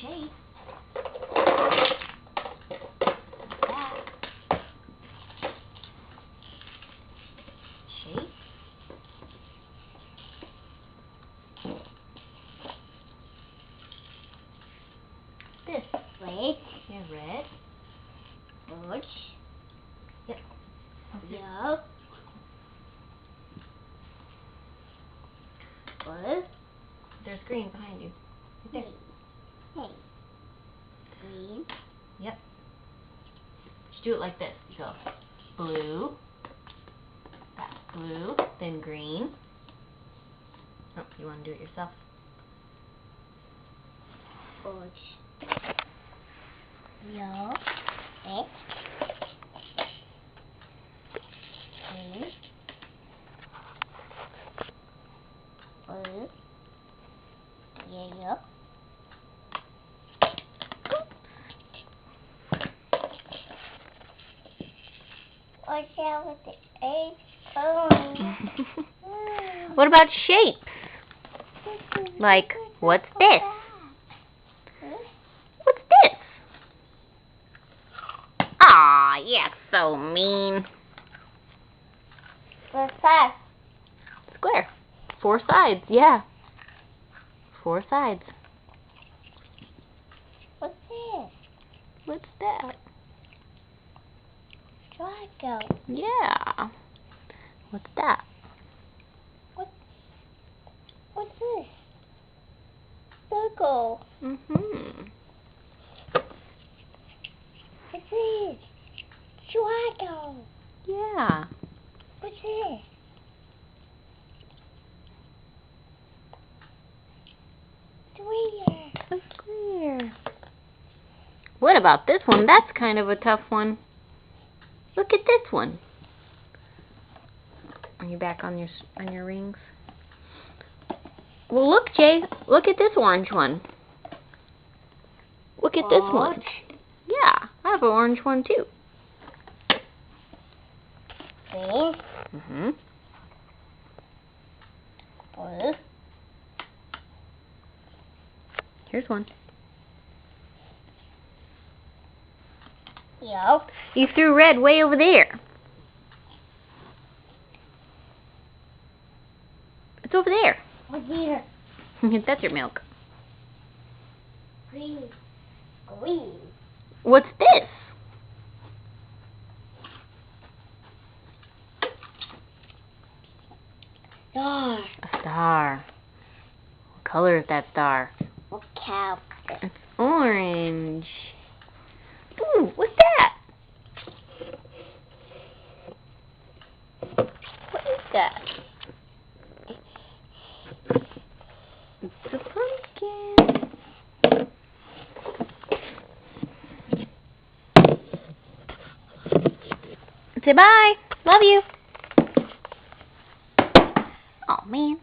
shape. Shape. This way. Yeah, red. Orange. Yep. Yellow. Blue. There's green behind you. Right there. Hey. Green. Yep. Just do it like this. You go blue. That's blue. Then green. Oh, you want to do it yourself? Orange. Yellow. Red. Green. Blue. Yellow. Watch out with the egg. What about shapes? Like, what's this? What's this? Aw, you're so mean. What's that? Square. 4 sides, yeah. 4 sides. What's this? What's that? Drago. Yeah. What's that? What's this? Circle. Mm-hmm. What's this? Drago. Yeah. What's this? Square. A square. What about this one? That's kind of a tough one. Look at this one. Are you back on your rings? Well, look, Jay. Look at this orange one. Look at this one. Yeah, I have an orange one too. Green. Mhm. Blue. Here's one. Yellow. You threw red way over there. It's over there. What's here? That's your milk. Green. Green. What's this? Star. A star. What color is that star? What cow? It's orange. Ooh, what's that? What is that? It's a pumpkin. Say bye. Love you. Oh, man.